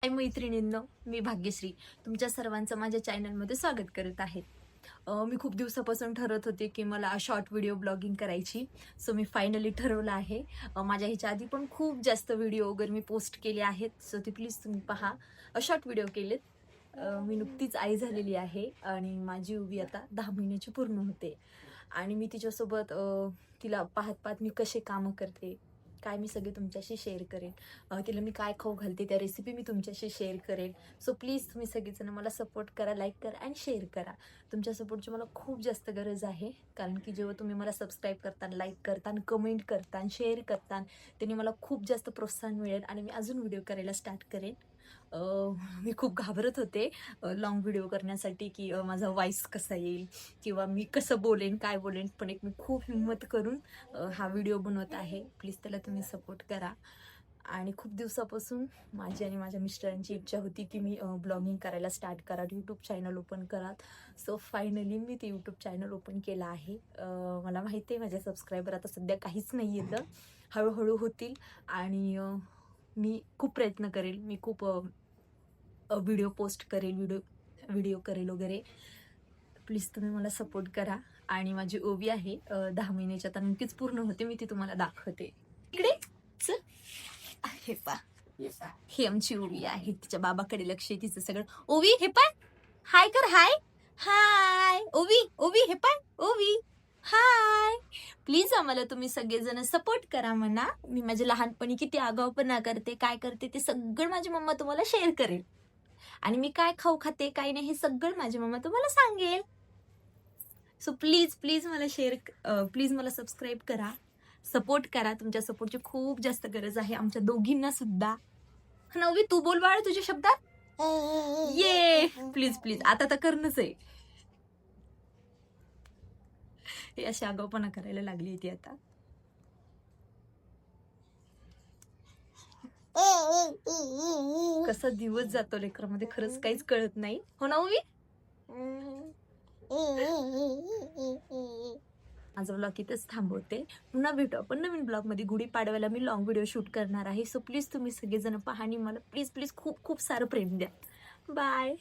मैत्रिणींनो, मी भाग्यश्री तुमच्या सर्वांचं माझ्या चॅनलमध्ये स्वागत करत आहे. मी खूप दिवसापासून ठरत होते की मला शॉर्ट व्हिडिओ ब्लॉगिंग करायची. सो मी फायनली ठरवलं आहे. माझ्या ह्याच्या आधी पण खूप जास्त व्हिडिओ वगैरे मी पोस्ट केले आहेत. सो ते प्लीज तुम्ही पहा. शॉर्ट व्हिडिओ केलेत. मी नुकतीच आई झालेली आहे आणि माझी उभी आता 10 महिन्याची पूर्ण होते. आणि मी तिच्यासोबत तिला पाहत पाहत मी कसे कामं करते, काय मी सगळे तुमच्याशी शेअर करेन. तिला मी काय खाऊ घालते त्या रेसिपी मी तुमच्याशी शेअर करेन. सो प्लीज तुम्ही सगळेजण मला सपोर्ट करा, लाईक करा आणि शेअर करा. तुमच्या सपोर्टची मला खूप जास्त गरज आहे, कारण की जेव्हा तुम्ही मला सबस्क्राईब करता, लाईक करता, कमेंट करता, शेअर करता, त्याने मला खूप जास्त प्रोत्साहन मिळेल आणि मी अजून व्हिडिओ करायला स्टार्ट करेन. मी खूप घाबरत होते लॉंग व्हिडिओ करण्यासाठी की माझा वॉइस कसा येईल किंवा मी कसं बोलेन, काय बोलेन, पण एक मी खूप हिंमत करून हा व्हिडिओ बनवत आहे. प्लीज त्याला तुम्ही सपोर्ट करा. आणि खूप दिवसापासून माझी आणि माझ्या मिस्टरांची इच्छा होती की मी ब्लॉगिंग करायला स्टार्ट करा, यूट्यूब चॅनल ओपन करा. सो फायनली मी ते यूट्यूब चॅनल ओपन केलं आहे. मला माहिती आहे माझे सबस्क्रायबर आता सध्या काहीच नाही येतं, हळूहळू होतील. आणि मी खूप प्रयत्न करेल, मी खूप व्हिडिओ पोस्ट करेल, व्हिडिओ करेल वगैरे. प्लीज तुम्ही मला सपोर्ट करा. आणि माझी ओवी आहे 10 महिन्याच्या, आता नक्कीच पूर्ण होते. मी ती तुम्हाला दाखवते. इकडे चल. हे पा, ही आमची ओवी आहे. तिच्या बाबाकडे लक्ष आहे तिचं सगळं. ओवी हे पाय, हाय कर. हाय हाय ओवी, ओवी हे पाय, ओवी हाय. प्लीज आम्हाला तुम्ही सगळेजण सपोर्ट करा म्हणा. मी माझ्या लहानपणी किती आगाऊपणा करते, काय करते ते सगळं माझी मम्मा तुम्हाला शेअर करेल. आणि मी काय खाऊ खाते काय नाही हे सगळं माझी मम्मा तुम्हाला सांगेल. सो प्लीज प्लीज मला प्लीज मला सबस्क्राईब करा, सपोर्ट करा. तुमच्या सपोर्टची खूप जास्त गरज आहे आमच्या दोघींना सुद्धा. नववी तू बोल बाळ तुझ्या शब्दात. ये प्लीज प्लीज, आता तर करणंच आहे. हे अशी आगाऊपणा करायला लागली ती आता. कसा दिवस जातो लेकरामध्ये खरंच काहीच कळत नाही. हो ना ओवी? माझा ब्लॉग इथेच थांबवते. पुन्हा भेटू आपण नवीन ब्लॉग मध्ये. गुढीपाडव्याला मी लॉंग व्हिडिओ शूट करणार आहे. सो प्लीज तुम्ही सगळेजण पहा आणि मला प्लीज प्लीज खूप खूप सारं प्रेम द्या. बाय.